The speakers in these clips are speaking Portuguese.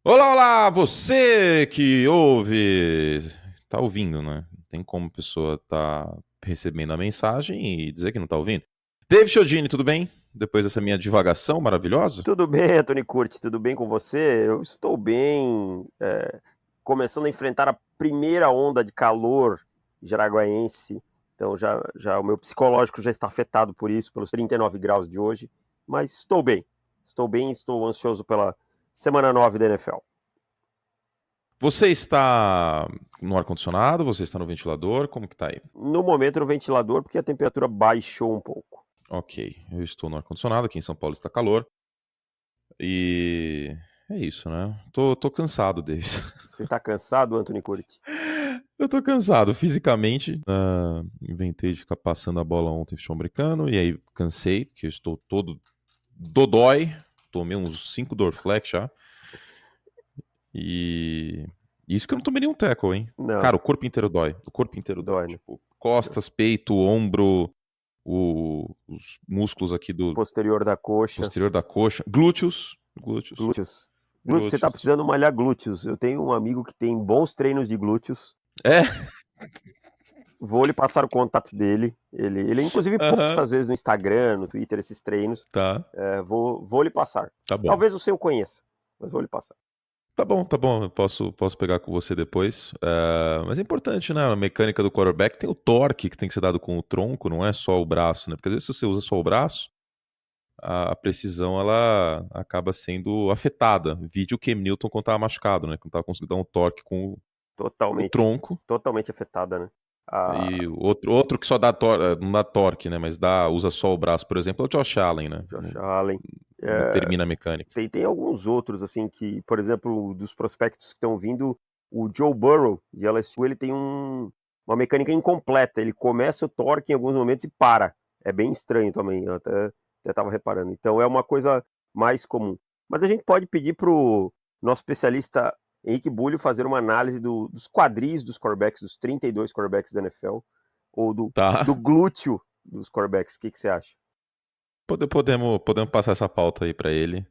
Olá, olá, você que ouve. Tá ouvindo, né? Não tem como a pessoa tá recebendo a mensagem e dizer que não tá ouvindo. David Chiodini, tudo bem? Depois dessa minha divagação maravilhosa? Tudo bem, Antony Curti, tudo bem com você? Eu estou bem, começando a enfrentar a primeira onda de calor jaraguaense, então já o meu psicológico já está afetado por isso, pelos 39 graus de hoje, mas estou bem, estou ansioso pela semana 9 da NFL. Você está no ar-condicionado? Você está no ventilador? Como que tá aí? No momento no ventilador, porque a temperatura baixou um pouco. Ok, eu estou no ar-condicionado, aqui em São Paulo está calor. E é isso, né? Tô cansado, Davis. Você está cansado, Antony Curti? Eu tô cansado fisicamente. Inventei de ficar passando a bola ontem no futebol americano, e aí cansei, porque eu estou todo dodói. Tomei uns 5 Dorflex já. E isso que eu não tomei nenhum tackle, hein? Não, Cara, o corpo inteiro dói. O corpo inteiro dói. dói, né? Tipo, costas, peito, ombro, os músculos aqui do Posterior da coxa. posterior da coxa. Glúteos. Glúteos. Glúteos. Glúteos, você tá Glúteos. precisando malhar glúteos. Eu tenho um amigo que tem bons treinos de glúteos. É? Vou lhe passar o contato dele. Ele inclusive posta Aham. às vezes no Instagram, no Twitter, esses treinos. Tá. Vou lhe passar. Tá bom. Talvez você o conheça, mas vou lhe passar. Tá bom, tá bom. Eu posso pegar com você depois. Mas é importante, né? A mecânica do quarterback tem o torque que tem que ser dado com o tronco, não é só o braço, né? Porque às vezes se você usa só o braço, a precisão ela acaba sendo afetada. Vídeo o Cam Newton quando tava machucado, né? Quando tava conseguindo dar um torque com o Totalmente, tronco. totalmente afetada, né? E A o outro que só não dá torque, né? Mas usa só o braço, por exemplo, é o Josh Allen, né? Josh Allen. Não termina a mecânica. Tem alguns outros, assim, que, por exemplo, dos prospectos que estão vindo, o Joe Burrow, de LSU, ele tem uma mecânica incompleta. Ele começa o torque em alguns momentos e para. É bem estranho também, eu até estava reparando. Então é uma coisa mais comum. Mas a gente pode pedir para o nosso especialista Henrique Bulho fazer uma análise dos quadris dos quarterbacks, dos 32 quarterbacks da NFL, ou Tá. do glúteo dos quarterbacks. O que você acha? Podemos passar essa pauta aí pra ele.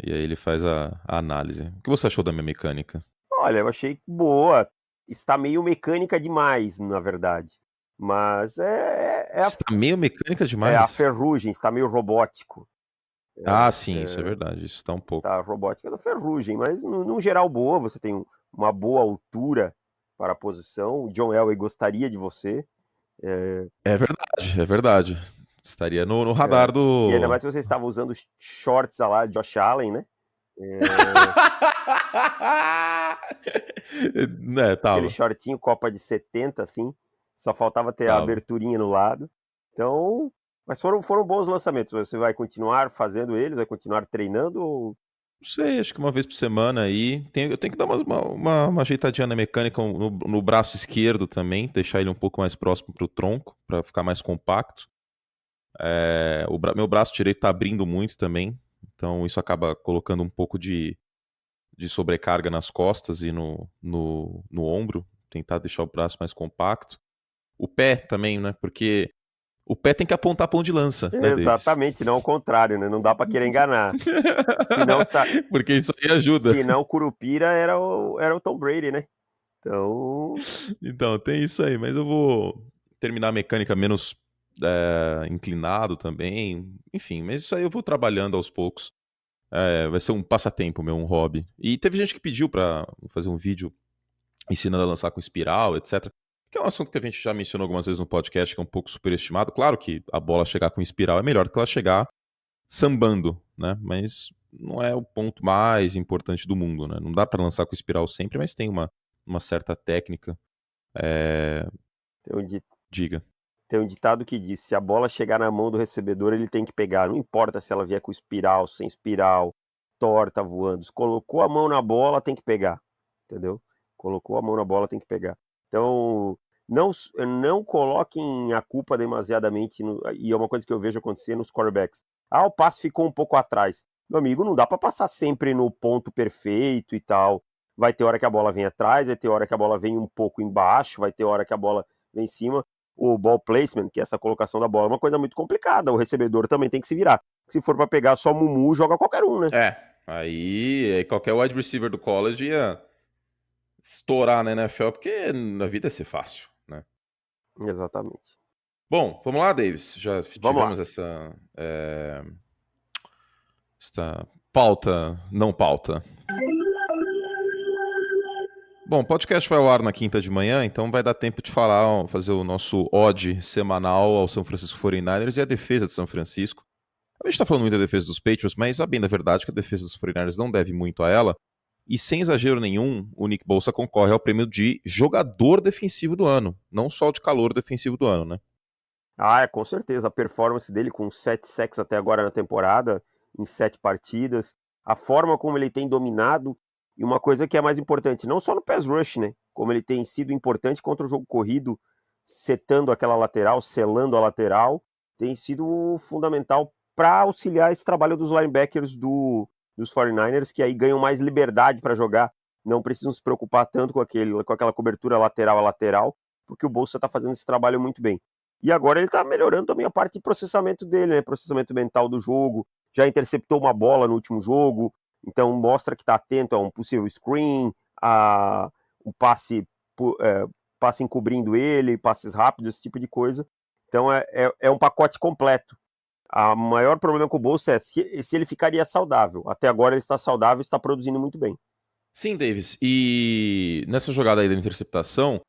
E aí ele faz a análise. O que você achou da minha mecânica? Olha, eu achei boa. Está meio mecânica demais, na verdade. Mas Está meio mecânica é a demais. ferrugem, está meio robótico. Ah, sim, isso é verdade. Isso tá um pouco. Está robótica da ferrugem, mas no geral boa. Você tem uma boa altura para a posição. O John Elway gostaria de você. É, É verdade, é verdade. Estaria no é, radar e ainda do. mais se você estava usando os shorts a lá Josh Allen, né? Né, Aquele tava. shortinho Copa de 70, assim. Só faltava ter a Tava. aberturinha no lado. Então, mas foram bons lançamentos. Você vai continuar fazendo eles? Vai continuar treinando? Não sei, acho que uma vez por semana aí. Eu tenho que dar uma ajeitadinha na mecânica no braço esquerdo também, deixar ele um pouco mais próximo pro tronco, pra ficar mais compacto. Meu braço direito tá abrindo muito também, então isso acaba colocando um pouco de sobrecarga nas costas e no ombro, tentar deixar o braço mais compacto. O pé também, né? Porque o pé tem que apontar pão de lança, né, Davis? Exatamente, não ao contrário, né? Não dá para querer enganar. Senão, Porque isso aí ajuda. senão Curupira era o Tom Brady, né? Então, Então, tem isso aí, mas eu vou terminar a mecânica menos inclinado também. Enfim, mas isso aí eu vou trabalhando aos poucos. Vai ser um passatempo meu, um hobby. E teve gente que pediu pra fazer um vídeo ensinando a lançar com espiral, etc. Que é um assunto que a gente já mencionou algumas vezes no podcast, que é um pouco superestimado. Claro que a bola chegar com espiral é melhor do que ela chegar sambando, né? Mas não é o ponto mais importante do mundo, né? Não dá pra lançar com espiral sempre, mas tem uma certa técnica. É, tem um, di- Diga. tem um ditado que diz: se a bola chegar na mão do recebedor, ele tem que pegar. Não importa se ela vier com espiral, sem espiral, torta, voando. Se colocou a mão na bola, tem que pegar. Entendeu? Colocou a mão na bola, tem que pegar. Então, não coloquem a culpa demasiadamente. E é uma coisa que eu vejo acontecer nos quarterbacks. Ah, o passe ficou um pouco atrás. Meu amigo, não dá para passar sempre no ponto perfeito e tal. Vai ter hora que a bola vem atrás, vai ter hora que a bola vem um pouco embaixo, vai ter hora que a bola vem em cima. O ball placement, que é essa colocação da bola, é uma coisa muito complicada. O recebedor também tem que se virar. Se for para pegar só Mumu, joga qualquer um, né? É. Aí qualquer wide receiver do college ia estourar na NFL, porque na vida ia ser fácil, né? Exatamente. Bom, vamos lá, Davis. Já Vamos lá. tivemos esta pauta, não pauta. Bom, o podcast vai ao ar na quinta de manhã, então vai dar tempo de falar, fazer o nosso ode semanal ao São Francisco 49ers e a defesa de São Francisco. A gente está falando muito da defesa dos Patriots, mas a bem da verdade que a defesa dos 49ers não deve muito a ela. E sem exagero nenhum, o Nick Bosa concorre ao prêmio de jogador defensivo do ano, não só de calor defensivo do ano, né? Com certeza. A performance dele com 7 sacks até agora na temporada, em 7 partidas, a forma como ele tem dominado, e uma coisa que é mais importante, não só no pass rush, né? Como ele tem sido importante contra o jogo corrido, setando aquela lateral, selando a lateral, tem sido fundamental para auxiliar esse trabalho dos linebackers dos 49ers, que aí ganham mais liberdade para jogar, não precisam se preocupar tanto com aquela cobertura lateral a lateral, porque o Bolsa está fazendo esse trabalho muito bem. E agora ele está melhorando também a parte de processamento dele, né? Processamento mental do jogo. Já interceptou uma bola no último jogo, então mostra que está atento a um possível screen, a um passe encobrindo ele, passes rápidos, esse tipo de coisa. Então é um pacote completo. O maior problema com o Bolsa é se ele ficaria saudável. Até agora ele está saudável e está produzindo muito bem. Sim, Davis. E nessa jogada aí da interceptação,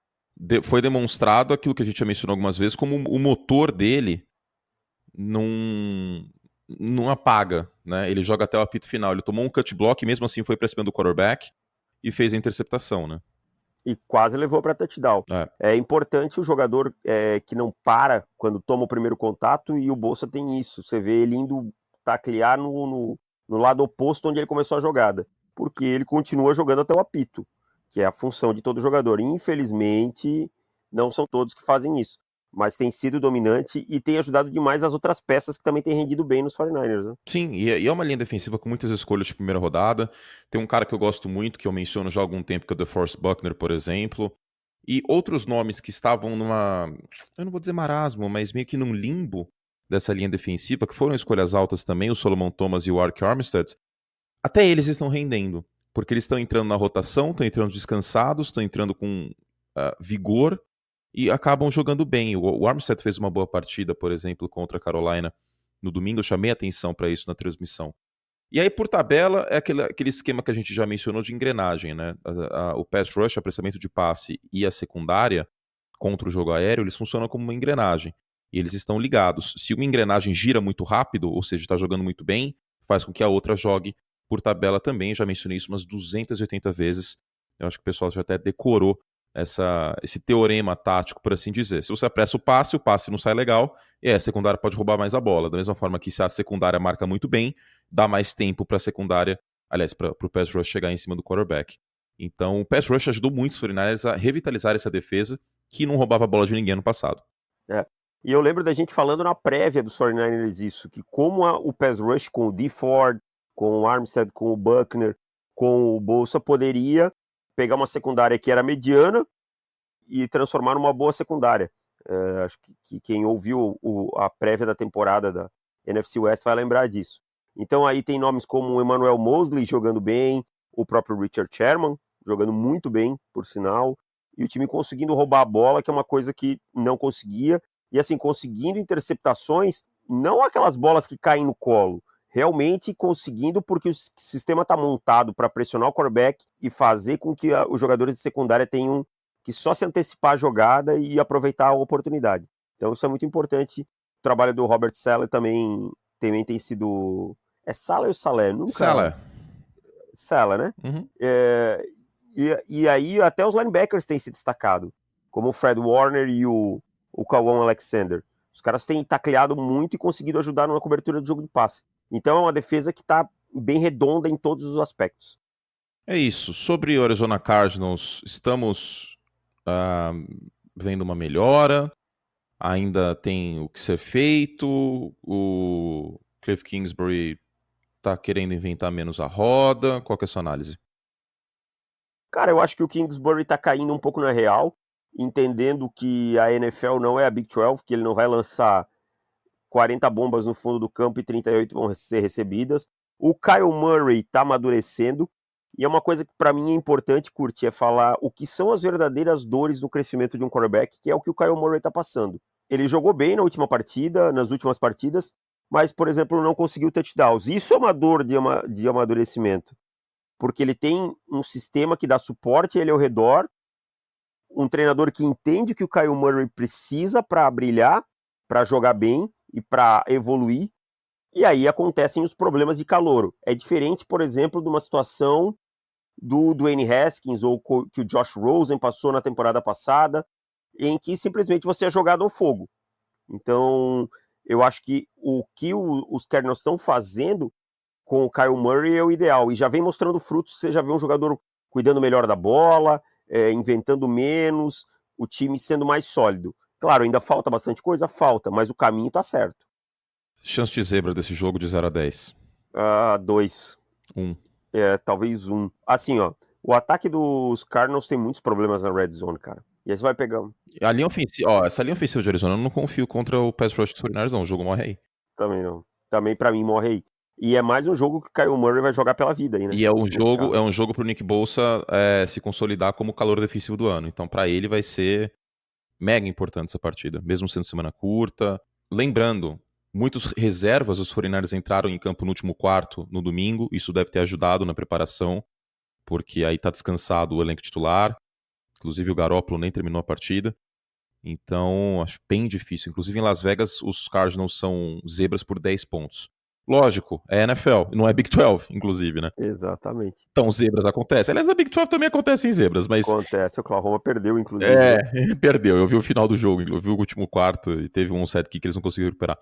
foi demonstrado aquilo que a gente já mencionou algumas vezes, como o motor dele não apaga, né? Ele joga até o apito final. Ele tomou um cut block e mesmo assim foi para cima do quarterback e fez a interceptação, né? E quase levou para touchdown. É importante o jogador que não para quando toma o primeiro contato, e o Bolsa tem isso. Você vê ele indo taclear no lado oposto onde ele começou a jogada, porque ele continua jogando até o apito, que é a função de todo jogador. Infelizmente, não são todos que fazem isso, mas tem sido dominante e tem ajudado demais as outras peças que também têm rendido bem nos 49ers, né? Sim, e é uma linha defensiva com muitas escolhas de primeira rodada. Tem um cara que eu gosto muito, que eu menciono já há algum tempo, que é o DeForest Buckner, por exemplo. E outros nomes que estavam eu não vou dizer marasmo, mas meio que num limbo dessa linha defensiva, que foram escolhas altas também, o Solomon Thomas e o Ark Armstead. Até eles estão rendendo, porque eles estão entrando na rotação, estão entrando descansados, estão entrando com vigor e acabam jogando bem. O Armstead fez uma boa partida, por exemplo, contra a Carolina no domingo. Eu chamei atenção para isso na transmissão. E aí, por tabela, é aquele esquema que a gente já mencionou de engrenagem, né? O pass rush, apressamento de passe e a secundária contra o jogo aéreo, eles funcionam como uma engrenagem. E eles estão ligados. Se uma engrenagem gira muito rápido, ou seja, está jogando muito bem, faz com que a outra jogue por tabela também. Já mencionei isso umas 280 vezes. Eu acho que o pessoal já até decorou esse teorema tático, por assim dizer. Se você apressa o passe não sai legal, e a secundária pode roubar mais a bola. Da mesma forma que se a secundária marca muito bem, dá mais tempo para a secundária, aliás, para o pass rush chegar em cima do quarterback. Então, o pass rush ajudou muito os 49ers a revitalizar essa defesa que não roubava a bola de ninguém no passado. E eu lembro da gente falando na prévia dos 49ers isso, que como o pass rush com o Dee Ford, com o Armstead, com o Buckner, com o Bolsa, poderia pegar uma secundária que era mediana e transformar numa boa secundária. Acho que quem ouviu a prévia da temporada da NFC West vai lembrar disso. Então aí tem nomes como o Emmanuel Mosley jogando bem, o próprio Richard Sherman jogando muito bem, por sinal, e o time conseguindo roubar a bola, que é uma coisa que não conseguia, e assim, conseguindo interceptações, não aquelas bolas que caem no colo, realmente conseguindo, porque o sistema está montado para pressionar o quarterback e fazer com que os jogadores de secundária tenham que só se antecipar a jogada e aproveitar a oportunidade. Então isso é muito importante. O trabalho do Robert Saleh também tem sido... É Saleh ou Saleh? Nunca... Saleh, né? Uhum. E aí até os linebackers têm se destacado, como o Fred Warner e o Kwon Alexander. Os caras têm tacleado muito e conseguido ajudar na cobertura do jogo de passe. Então é uma defesa que está bem redonda em todos os aspectos. É isso. Sobre o Arizona Cardinals, estamos vendo uma melhora. Ainda tem o que ser feito. O Cliff Kingsbury está querendo inventar menos a roda. Qual que é a sua análise? Cara, eu acho que o Kingsbury tá caindo um pouco na real, entendendo que a NFL não é a Big 12, que ele não vai lançar 40 bombas no fundo do campo e 38 vão ser recebidas. O Kyle Murray tá amadurecendo, e é uma coisa que para mim é importante curtir, é falar o que são as verdadeiras dores do crescimento de um quarterback, que é o que o Kyle Murray tá passando. Ele jogou bem na última partida, nas últimas partidas, mas, por exemplo, não conseguiu touchdowns. Isso é uma dor de amadurecimento, porque ele tem um sistema que dá suporte a ele ao redor, um treinador que entende o que o Kyle Murray precisa para brilhar, para jogar bem e para evoluir, e aí acontecem os problemas de calouro. É diferente, por exemplo, de uma situação do Dwayne Haskins ou que o Josh Rosen passou na temporada passada, em que simplesmente você é jogado ao fogo. Então, eu acho que o que os Cardinals estão fazendo com o Kyle Murray é o ideal, e já vem mostrando frutos. Você já vê um jogador cuidando melhor da bola, inventando menos, o time sendo mais sólido. Claro, ainda falta bastante coisa? Falta, mas o caminho tá certo. Chance de zebra desse jogo de 0 a 10. 2. 1. Talvez 1. Assim, ó, o ataque dos Cardinals tem muitos problemas na red zone, cara. E aí você vai pegar... A linha ofensiva, essa linha ofensiva de Arizona eu não confio contra o pass rush dos 49ers, não. O jogo morre aí. Também não. Também pra mim morre aí. E é mais um jogo que o Kyle Murray vai jogar pela vida aí, né? E é um jogo pro Nick Bosa se consolidar como o calor defensivo do ano. Então pra ele vai ser mega importante essa partida, mesmo sendo semana curta. Lembrando, muitos reservas dos 49ers entraram em campo no último quarto, no domingo. Isso deve ter ajudado na preparação, porque aí tá descansado o elenco titular. Inclusive o Garoppolo nem terminou a partida. Então, acho bem difícil. Inclusive em Las Vegas, os Cardinals são zebras por 10 pontos. Lógico, é NFL, não é Big 12, inclusive, né? Exatamente. Então, zebras acontecem. Aliás, na Big 12 também acontecem zebras, mas... Acontece, o Oklahoma perdeu, inclusive. Né? Perdeu. Eu vi o final do jogo, eu vi o último quarto e teve um set kick que eles não conseguiram recuperar.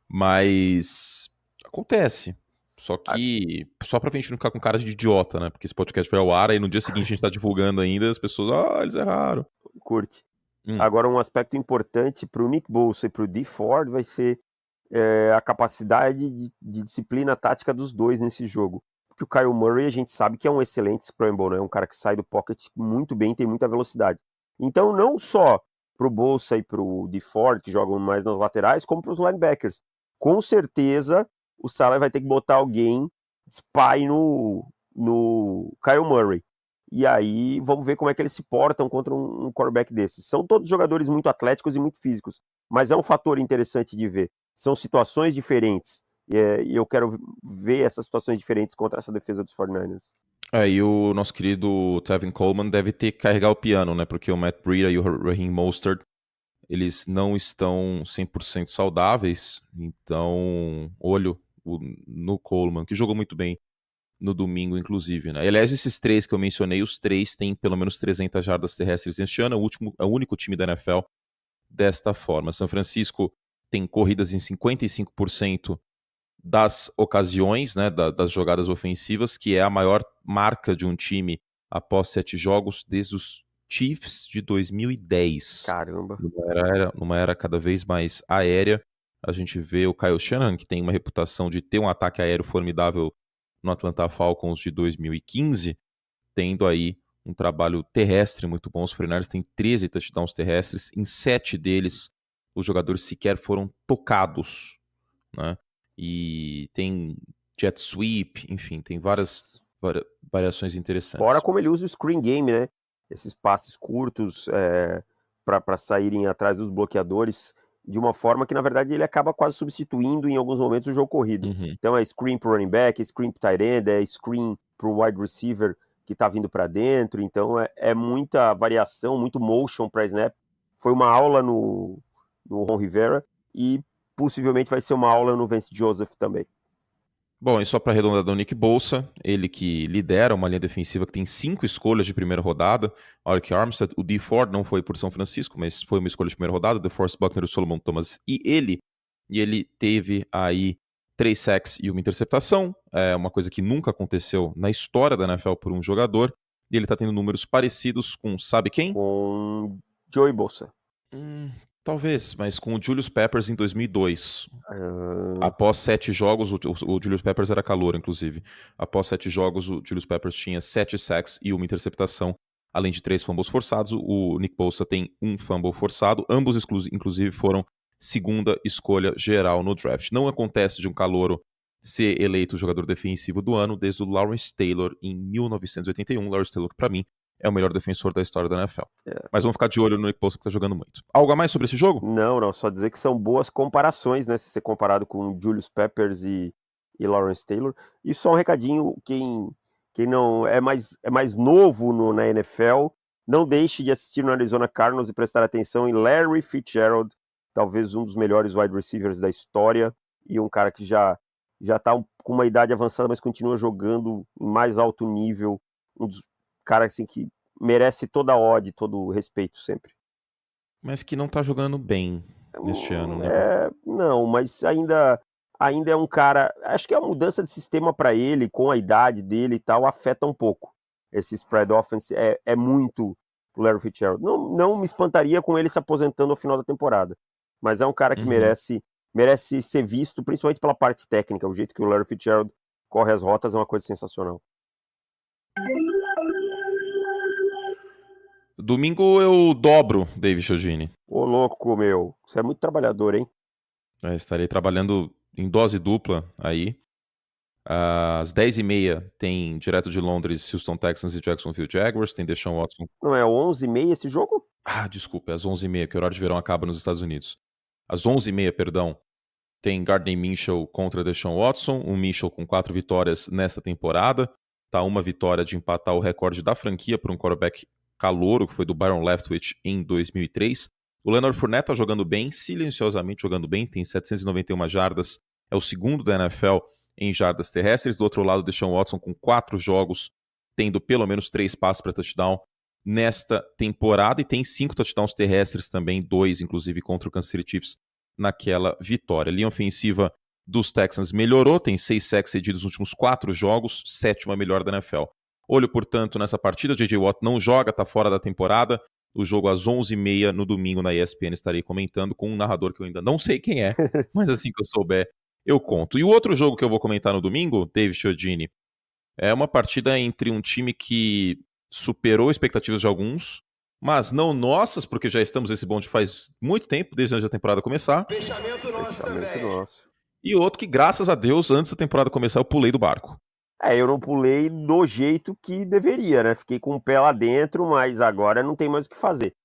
Mas acontece. Só que só pra gente não ficar com cara de idiota, né? Porque esse podcast foi ao ar e no dia seguinte a gente tá divulgando ainda, as pessoas, eles erraram. Curte. Agora, um aspecto importante pro Nick Bosa e pro Dee Ford vai ser a capacidade de disciplina tática dos dois nesse jogo. Porque o Kyle Murray, a gente sabe que é um excelente scramble, né? Um cara que sai do pocket muito bem, tem muita velocidade. Então, não só pro Bosa e pro Dee Ford, que jogam mais nas laterais, como pros linebackers. Com certeza, o Saleh vai ter que botar alguém spy no Kyle Murray. E aí, vamos ver como é que eles se portam contra um quarterback desses. São todos jogadores muito atléticos e muito físicos, mas é um fator interessante de ver. São situações diferentes, e eu quero ver essas situações diferentes contra essa defesa dos 49ers. E o nosso querido Tevin Coleman deve ter que carregar o piano, né? Porque o Matt Breida e o Raheem Mostert, eles não estão 100% saudáveis. Então, olho no Coleman, que jogou muito bem no domingo, inclusive, né? Aliás, esses três que eu mencionei, os três têm pelo menos 300 jardas terrestres este ano. É o único time da NFL desta forma. São Francisco tem corridas em 55% das ocasiões, né, das jogadas ofensivas, que é a maior marca de um time após 7 jogos desde os Chiefs de 2010. Caramba. Numa era cada vez mais aérea, a gente vê o Kyle Shanahan, que tem uma reputação de ter um ataque aéreo formidável no Atlanta Falcons de 2015, tendo aí um trabalho terrestre muito bom. Os 49ers têm 13 touchdowns terrestres, em 7 deles os jogadores sequer foram tocados, né? E tem jet sweep, enfim, tem várias variações interessantes. Fora como ele usa o screen game, né? Esses passes curtos para saírem atrás dos bloqueadores, de uma forma que, na verdade, ele acaba quase substituindo em alguns momentos o jogo corrido. Então é screen pro running back, é screen pro tight end, é screen pro wide receiver que tá vindo para dentro. Então é muita variação, muito motion para snap. Foi uma aula no Ron Rivera e possivelmente vai ser uma aula no Vance Joseph também. Bom, e só para arredondar do Nick Bosa, ele que lidera uma linha defensiva que tem 5 escolhas de primeira rodada. Arik Armstead, o Dee Ford não foi por São Francisco, mas foi uma escolha de primeira rodada. DeForest Buckner, o Solomon Thomas e ele. E ele teve aí 3 sacks e uma interceptação. É uma coisa que nunca aconteceu na história da NFL por um jogador. E ele tá tendo números parecidos com, sabe quem? Com Joey Bosa. Talvez, mas com o Julius Peppers em 2002. Após 7 jogos, o Julius Peppers era calouro, inclusive. Após 7 jogos, o Julius Peppers tinha 7 sacks e uma interceptação, além de 3 fumbles forçados. O Nick Bosa tem 1 fumble forçado. Ambos, inclusive, foram segunda escolha geral no draft. Não acontece de um calouro ser eleito o jogador defensivo do ano desde o Lawrence Taylor em 1981. Lawrence Taylor, que pra mim, é o melhor defensor da história da NFL. Mas vamos ficar de olho no Nick Bosa, que tá jogando muito. Algo a mais sobre esse jogo? Não, só dizer que são boas comparações, né? Se ser comparado com Julius Peppers e Lawrence Taylor. E só um recadinho, quem não é mais novo na NFL, não deixe de assistir no Arizona Cardinals e prestar atenção em Larry Fitzgerald, talvez um dos melhores wide receivers da história, e um cara que já tá com uma idade avançada, mas continua jogando em mais alto nível, um dos caras assim, que merece toda a ode, todo o respeito sempre. Mas que não tá jogando bem neste ano, né? Não, mas ainda é um cara. Acho que a mudança de sistema para ele, com a idade dele e tal, afeta um pouco. Esse spread offense é muito pro Larry Fitzgerald. Não me espantaria com ele se aposentando ao final da temporada. Mas é um cara que merece ser visto, principalmente pela parte técnica. O jeito que o Larry Fitzgerald corre as rotas é uma coisa sensacional. Domingo eu dobro, David Chiodini. Ô, louco, meu. Você é muito trabalhador, hein? Estarei trabalhando em dose dupla aí. Às 10h30 tem direto de Londres, Houston Texans e Jacksonville Jaguars. Tem Deshaun Watson. Não é 11h30 esse jogo? Desculpa, é às 11h30, que o horário de verão acaba nos Estados Unidos. Às 11h30, perdão, tem Gardner Minshew contra Deshaun Watson. O Minshew com 4 vitórias nesta temporada. Tá uma vitória de empatar o recorde da franquia por um quarterback calouro, que foi do Byron Leftwich em 2003. O Leonard Fournette tá jogando bem, silenciosamente jogando bem, tem 791 jardas, é o segundo da NFL em jardas terrestres. Do outro lado, Deshaun Watson com 4 jogos, tendo pelo menos 3 passes para touchdown nesta temporada, e tem 5 touchdowns terrestres também, 2 inclusive contra o Kansas City Chiefs naquela vitória. A linha ofensiva dos Texans melhorou, tem 6 sacks cedidos nos últimos 4 jogos, 7ª melhor da NFL. Olho, portanto, nessa partida. J.J. Watt não joga, tá fora da temporada. O jogo às 11h30 no domingo na ESPN estarei comentando com um narrador que eu ainda não sei quem é, mas assim que eu souber, eu conto. E o outro jogo que eu vou comentar no domingo, David Chiodini, é uma partida entre um time que superou expectativas de alguns, mas não nossas, porque já estamos nesse bonde faz muito tempo, desde antes da temporada começar. Fechamento nosso. E outro que, graças a Deus, antes da temporada começar, eu pulei do barco. Eu não pulei do jeito que deveria, né? Fiquei com o pé lá dentro, mas agora não tem mais o que fazer.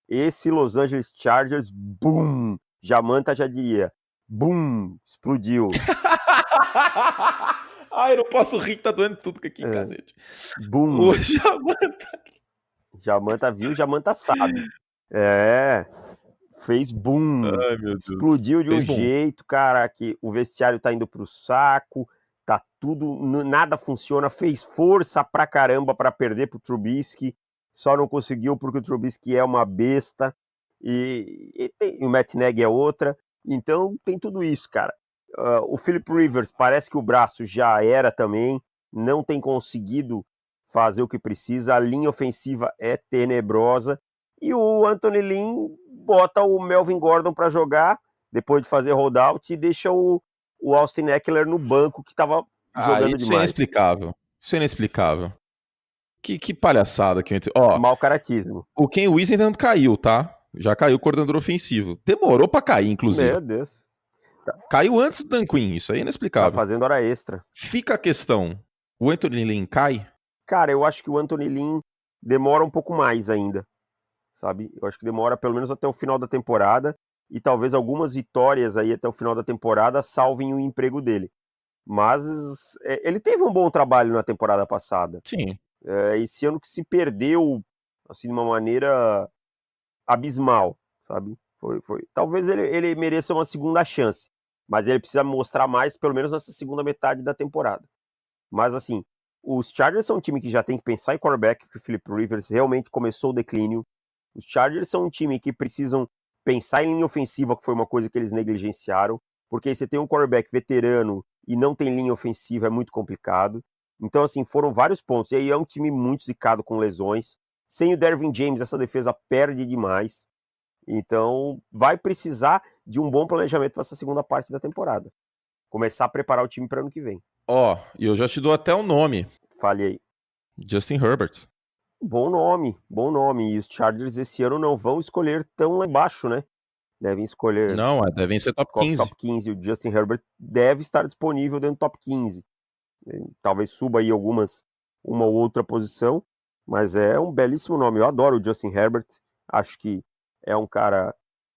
Esse Los Angeles Chargers, boom! Jamanta já diria, boom! Explodiu. Ai, eu não posso rir, tá doendo tudo aqui, cacete. Boom! O Jamanta. Jamanta viu, Jamanta sabe. Fez boom! Ai, meu Deus. Explodiu de um jeito, cara, que o vestiário tá indo pro saco, tá tudo, nada funciona, fez força pra caramba pra perder pro Trubisky, só não conseguiu porque o Trubisky é uma besta, e o Matt Nagy é outra, então tem tudo isso, cara. O Philip Rivers parece que o braço já era também, não tem conseguido fazer o que precisa, a linha ofensiva é tenebrosa, e o Anthony Lynn bota o Melvin Gordon para jogar, depois de fazer holdout, e deixa o Austin Ekeler no banco, que tava jogando isso demais. Isso é inexplicável. Que palhaçada que Mau caratismo. O Ken Wisenhunt caiu, tá? Já caiu o coordenador ofensivo. Demorou pra cair, inclusive. Meu Deus. Caiu antes do Dan Quinn, isso aí é inexplicável. Tá fazendo hora extra. Fica a questão, o Anthony Lynn cai? Cara, eu acho que o Anthony Lynn demora um pouco mais ainda, sabe? Eu acho que demora pelo menos até o final da temporada, e talvez algumas vitórias aí até o final da temporada salvem o emprego dele. Mas ele teve um bom trabalho na temporada passada. Sim. Esse ano que se perdeu, assim, de uma maneira abismal, sabe? Foi. Talvez ele mereça uma segunda chance, mas ele precisa mostrar mais, pelo menos nessa segunda metade da temporada. Mas, assim, os Chargers são um time que já tem que pensar em quarterback, porque o Philip Rivers realmente começou o declínio. Os Chargers são um time que precisam pensar em linha ofensiva, que foi uma coisa que eles negligenciaram, porque aí você tem um quarterback veterano e não tem linha ofensiva, é muito complicado. Então, assim, foram vários pontos. E aí é um time muito zicado com lesões. Sem o Dervin James, essa defesa perde demais. Então, vai precisar de um bom planejamento para essa segunda parte da temporada. Começar a preparar o time para ano que vem. E eu já te dou até o nome. Fale aí. Justin Herbert. Bom nome. E os Chargers esse ano não vão escolher tão lá embaixo, né? Devem escolher Não, devem ser top top 15. 15. O Justin Herbert deve estar disponível dentro do top 15. Talvez suba aí uma ou outra posição, mas é um belíssimo nome. Eu adoro o Justin Herbert. Acho que é um cara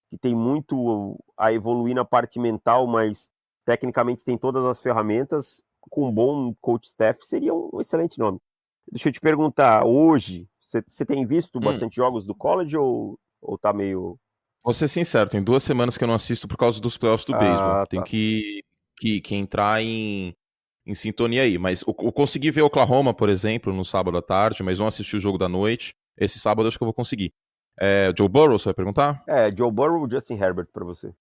que tem muito a evoluir na parte mental, mas tecnicamente tem todas as ferramentas. Com um bom coach staff, seria um excelente nome. Deixa eu te perguntar, hoje, você tem visto Hum. bastante jogos do college ou tá meio... Vou ser sincero, tem 2 semanas que eu não assisto por causa dos playoffs do beisebol. Tem Tá. que entrar em sintonia aí. Mas eu consegui ver Oklahoma, por exemplo, no sábado à tarde, mas não assisti o jogo da noite. Esse sábado acho que eu vou conseguir. Joe Burrow, você vai perguntar? Joe Burrow ou Justin Herbert pra você?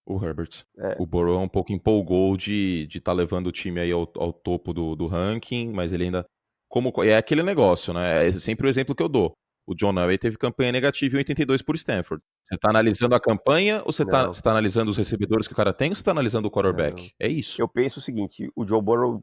O Herbert. É, O Burrow um pouco empolgou de estar levando o time aí ao topo do ranking, mas ele ainda... É aquele negócio, né? É sempre o exemplo que eu dou. O John Elway teve campanha negativa em 82 por Stanford. Você tá analisando a campanha ou você tá não, analisando os recebedores que o cara tem ou você tá analisando o não. quarterback? É isso. Eu penso o seguinte, o Joe Burrow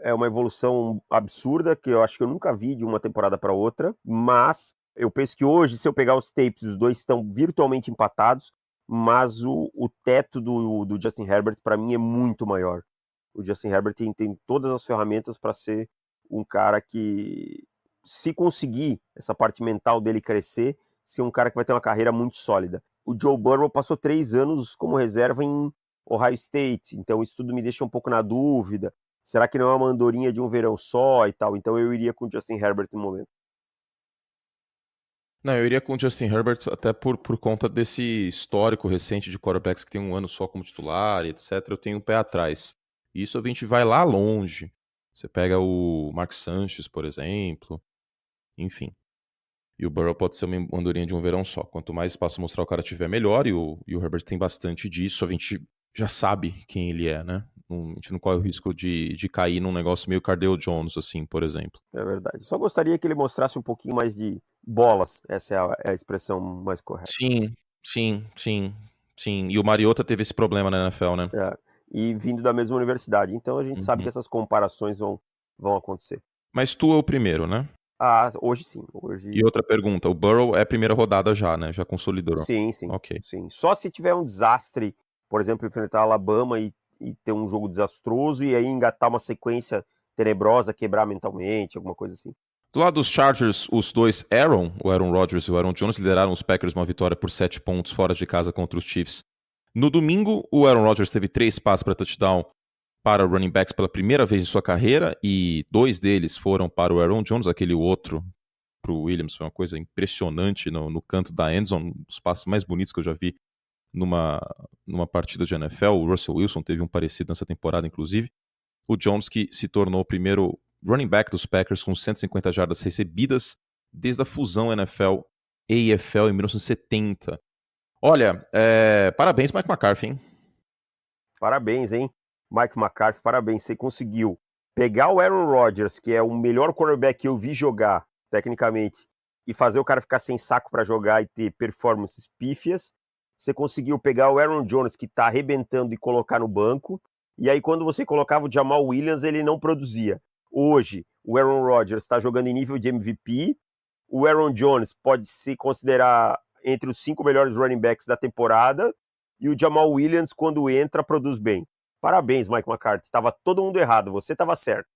é uma evolução absurda, que eu acho que eu nunca vi de uma temporada para outra, mas eu penso que hoje, se eu pegar os tapes, os dois estão virtualmente empatados, mas o teto do Justin Herbert, para mim, é muito maior. O Justin Herbert tem todas as ferramentas para ser um cara que, se conseguir essa parte mental dele crescer, ser um cara que vai ter uma carreira muito sólida. O Joe Burrow passou 3 anos como reserva em Ohio State, então isso tudo me deixa um pouco na dúvida. Será que não é uma andorinha de um verão só e tal? Então eu iria com o Justin Herbert no momento. Não, eu iria com o Justin Herbert até por conta desse histórico recente de quarterbacks que tem um ano só como titular, etc. Eu tenho um pé atrás. Isso a gente vai lá longe. Você pega o Mark Sanchez, por exemplo. Enfim. E o Burrow pode ser uma andorinha de um verão só. Quanto mais espaço mostrar o cara tiver, melhor. E o Herbert tem bastante disso. A gente já sabe quem ele é, né? A gente não corre o risco de cair num negócio meio Cardale Jones, assim, por exemplo. É verdade. Só gostaria que ele mostrasse um pouquinho mais de bolas. Essa é a expressão mais correta. Sim, sim, sim, sim. E o Mariota teve esse problema na NFL, né? É. E vindo da mesma universidade. Então a gente sabe que Uhum. essas comparações vão acontecer. Mas tu é o primeiro, né? Ah, hoje sim. E Hoje outra pergunta, o Burrow é a primeira rodada já, né? Já consolidou. sim, sim, Ok. sim. Só se tiver um desastre, por exemplo, enfrentar a Alabama e ter um jogo desastroso e aí engatar uma sequência tenebrosa, quebrar mentalmente, alguma coisa assim. Do lado dos Chargers, os dois o Aaron Rodgers e o Aaron Jones, lideraram os Packers uma vitória por 7 pontos fora de casa contra os Chiefs. No domingo, o Aaron Rodgers teve 3 passes para touchdown para running backs pela primeira vez em sua carreira e 2 deles foram para o Aaron Jones, aquele outro para o Williams, foi uma coisa impressionante no canto da endzone, um dos passes mais bonitos que eu já vi numa partida de NFL. O Russell Wilson teve um parecido nessa temporada, inclusive. O Jones, que se tornou o primeiro running back dos Packers com 150 jardas recebidas desde a fusão NFL e AFL em 1970. Olha, parabéns, Mike McCarthy, hein? Parabéns, hein? Mike McCarthy, parabéns. Você conseguiu pegar o Aaron Rodgers, que é o melhor quarterback que eu vi jogar, tecnicamente, e fazer o cara ficar sem saco para jogar e ter performances pífias. Você conseguiu pegar o Aaron Jones, que tá arrebentando, e colocar no banco. E aí, quando você colocava o Jamal Williams, ele não produzia. Hoje, o Aaron Rodgers está jogando em nível de MVP. O Aaron Jones pode se considerar entre os 5 melhores running backs da temporada. E o Jamal Williams, quando entra, produz bem. Parabéns, Mike McCarthy. Estava todo mundo errado, você estava certo.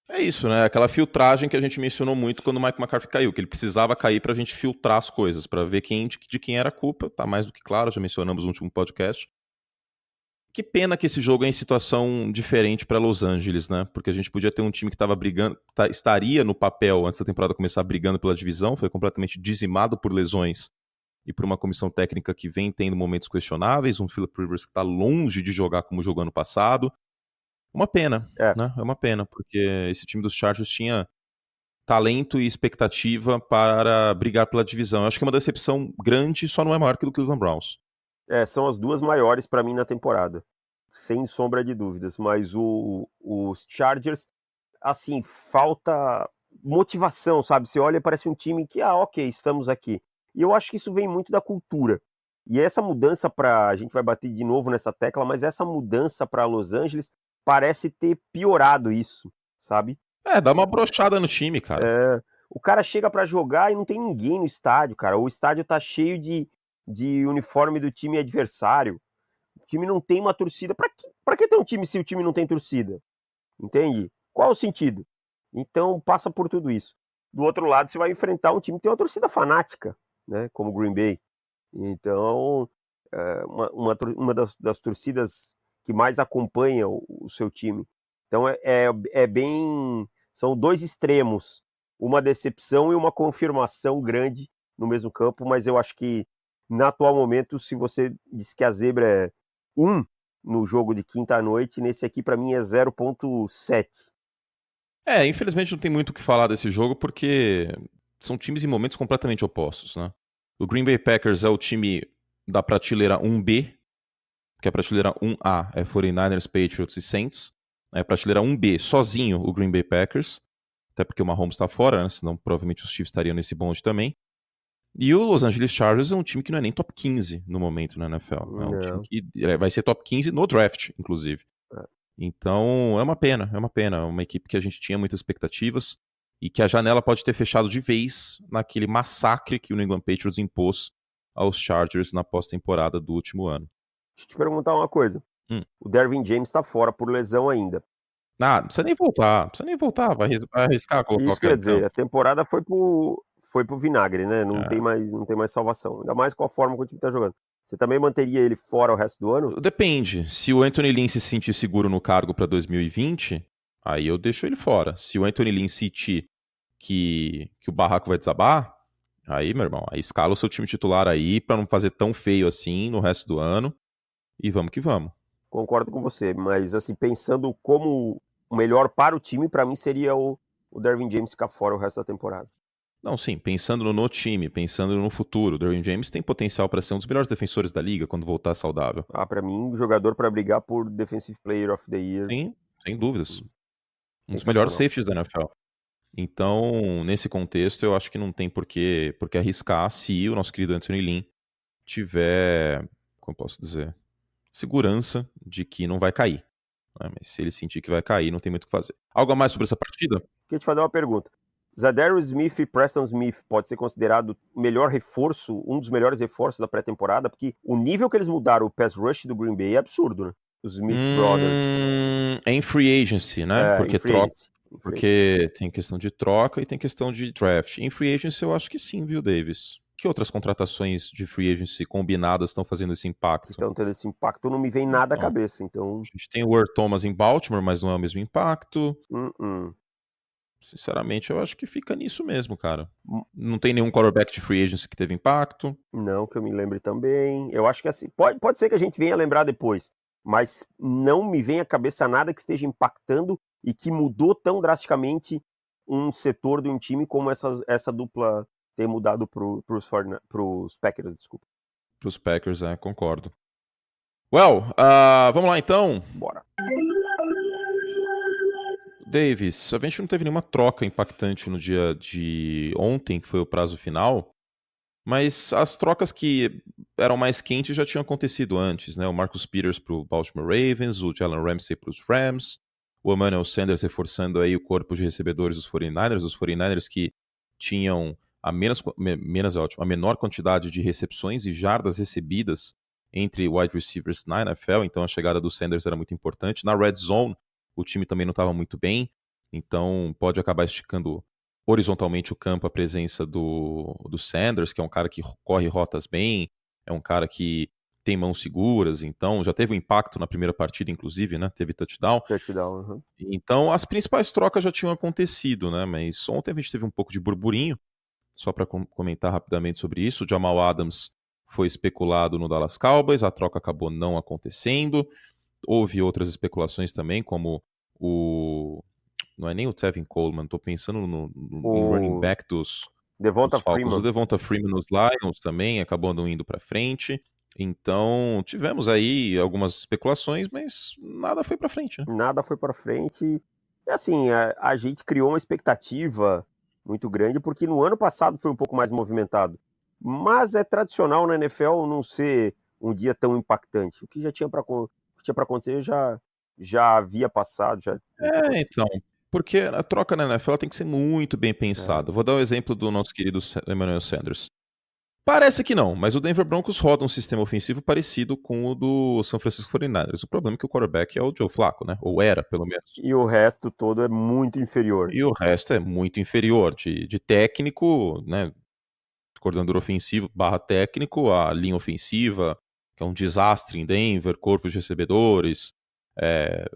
É isso, né? Aquela filtragem que a gente mencionou muito quando o Mike McCarthy caiu, que ele precisava cair pra gente filtrar as coisas, pra ver de quem era a culpa. Tá mais do que claro, já mencionamos no último podcast. Que pena que esse jogo é em situação diferente para Los Angeles, né? Porque a gente podia ter um time que estava brigando, estaria no papel antes da temporada começar brigando pela divisão, foi completamente dizimado por lesões e por uma comissão técnica que vem tendo momentos questionáveis, um Philip Rivers que está longe de jogar como jogou ano passado. Uma pena, É, né? É uma pena, porque esse time dos Chargers tinha talento e expectativa para brigar pela divisão. Eu acho que é uma decepção grande, só não é maior que do Cleveland Browns. são as duas maiores para mim na temporada, sem sombra de dúvidas. Mas os Chargers, assim, falta motivação, sabe? Você olha e parece um time que, ok, estamos aqui. E eu acho que isso vem muito da cultura. E essa mudança para, a gente vai bater de novo nessa tecla, mas essa mudança para Los Angeles parece ter piorado isso, sabe? Dá uma brochada no time, cara. O cara chega para jogar e não tem ninguém no estádio, cara. O estádio tá cheio de uniforme do time adversário. O time não tem uma torcida. Pra que ter um time se o time não tem torcida? Entende? Qual o sentido? Então passa por tudo isso. Do outro lado, você vai enfrentar um time que tem uma torcida fanática, né? Como o Green Bay. Então, uma das torcidas que mais acompanha o seu time. Então é bem. São dois extremos. Uma decepção e uma confirmação grande no mesmo campo, mas eu acho que, no atual momento, se você diz que a zebra é 1 no jogo de quinta à noite, nesse aqui para mim é 0,7. Infelizmente não tem muito o que falar desse jogo porque são times em momentos completamente opostos, né? O Green Bay Packers é o time da prateleira 1B, que a prateleira 1A é 49ers, Patriots e Saints. A prateleira 1B, sozinho, o Green Bay Packers, até porque o Mahomes está fora, né? Senão provavelmente os Chiefs estariam nesse bonde também. E o Los Angeles Chargers é um time que não é nem top 15 no momento na NFL. É um time Não. que vai ser top 15 no draft, inclusive. É. Então, é uma pena. É uma equipe que a gente tinha muitas expectativas e que a janela pode ter fechado de vez naquele massacre que o New England Patriots impôs aos Chargers na pós-temporada do último ano. Deixa eu te perguntar uma coisa. O Dervin James está fora por lesão ainda. Não precisa nem voltar, vai arriscar colocar Isso o que eu ia cara em dizer, campo. a temporada foi pro vinagre, né? Não tem É. mais salvação. Ainda mais com a forma que o time tá jogando. Você também manteria ele fora o resto do ano? Depende. Se o Anthony Lynn se sentir seguro no cargo para 2020, aí eu deixo ele fora. Se o Anthony Lynn sentir que o barraco vai desabar, aí, meu irmão, aí escala o seu time titular aí para não fazer tão feio assim no resto do ano e vamos que vamos. Concordo com você, mas assim, pensando como o melhor para o time, para mim seria o Dervin James ficar fora o resto da temporada. Não, sim, pensando no time, pensando no futuro, o Derwin James tem potencial para ser um dos melhores defensores da liga quando voltar saudável. Para mim, jogador para brigar por Defensive Player of the Year, Sim, sem dúvidas. Um dos melhores sensacional. safeties da NFL. Então, nesse contexto, eu acho que não tem por que arriscar se o nosso querido Anthony Lynn tiver, como eu posso dizer, segurança de que não vai cair. Né? Mas se ele sentir que vai cair, não tem muito o que fazer. Algo a mais sobre essa partida? Queria te fazer uma pergunta. Zadarius Smith e Preston Smith pode ser considerado o melhor reforço, um dos melhores reforços da pré-temporada, porque o nível que eles mudaram o pass rush do Green Bay é absurdo, né? Os Smith Brothers. É em free agency, né? Em free agency. Porque tem questão de troca e tem questão de draft. Em free agency eu acho que sim, viu, Davis? Que outras contratações de free agency combinadas estão fazendo esse impacto? Então, tendo esse impacto, não me vem nada à Então, cabeça. Então, a gente tem o Earl Thomas em Baltimore, mas não é o mesmo impacto. uh-uh. Sinceramente, eu acho que fica nisso mesmo, cara. Não tem nenhum quarterback de free agency que teve impacto. Não que eu me lembre também. Eu acho que assim, pode ser que a gente venha lembrar depois, mas não me vem à cabeça nada que esteja impactando e que mudou tão drasticamente um setor de um time como essa dupla ter mudado pros Packers, desculpa. Pros Packers, concordo. Well, vamos lá então. Bora. Davis, a gente não teve nenhuma troca impactante no dia de ontem, que foi o prazo final, mas as trocas que eram mais quentes já tinham acontecido antes, né? O Marcus Peters para o Baltimore Ravens, o Jalen Ramsey para os Rams, o Emmanuel Sanders reforçando aí o corpo de recebedores dos 49ers, os 49ers que tinham a menor quantidade de recepções e jardas recebidas entre wide receivers na NFL, então a chegada do Sanders era muito importante. Na red zone, o time também não estava muito bem, então pode acabar esticando horizontalmente o campo a presença do Sanders, que é um cara que corre rotas bem, é um cara que tem mãos seguras, então já teve um impacto na primeira partida, inclusive, né? Teve touchdown. Uhum. Então as principais trocas já tinham acontecido, né? Mas ontem a gente teve um pouco de burburinho, só para comentar rapidamente sobre isso. O Jamal Adams foi especulado no Dallas Cowboys, a troca acabou não acontecendo. Houve outras especulações também, como não é nem o Tevin Coleman, tô pensando em running back dos Devonta Falcons. Freeman. O Devonta Freeman nos Lions também acabou não indo para frente. Então, tivemos aí algumas especulações, mas nada foi para frente, né? Nada foi para frente. E assim, a gente criou uma expectativa muito grande, porque no ano passado foi um pouco mais movimentado. Mas é tradicional na NFL não ser um dia tão impactante. O que já tinha para acontecer já havia passado, já tinha acontecido. Então, porque a troca na NFL tem que ser muito bem É. pensada. Vou dar o exemplo do nosso querido Emmanuel Sanders. Parece que não, mas o Denver Broncos roda um sistema ofensivo parecido com o do San Francisco 49ers. O problema é que o quarterback é o Joe Flacco, né? Ou era, pelo menos. E o resto todo é muito inferior. E o resto é muito inferior. De técnico, né? Coordenador ofensivo / técnico, a linha ofensiva, que é um desastre em Denver, corpo de recebedores,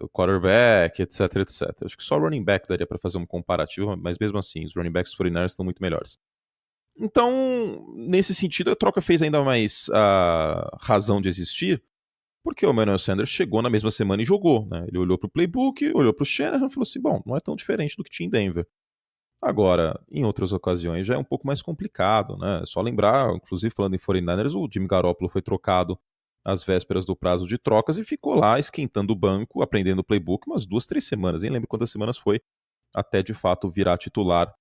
o quarterback, etc, etc. Acho que só o running back daria para fazer um comparativo, mas mesmo assim, os running backs 49ers estão muito melhores. Então, nesse sentido, a troca fez ainda mais razão de existir, porque o Emmanuel Sanders chegou na mesma semana e jogou, né? Ele olhou pro playbook, olhou pro Shanahan e falou assim, bom, não é tão diferente do que tinha em Denver. Agora, em outras ocasiões já é um pouco mais complicado, né? Só lembrar, inclusive falando em 49ers, o Jimmy Garoppolo foi trocado às vésperas do prazo de trocas e ficou lá esquentando o banco, aprendendo o playbook umas 2, 3 semanas. Nem lembro quantas semanas foi, até de fato virar titular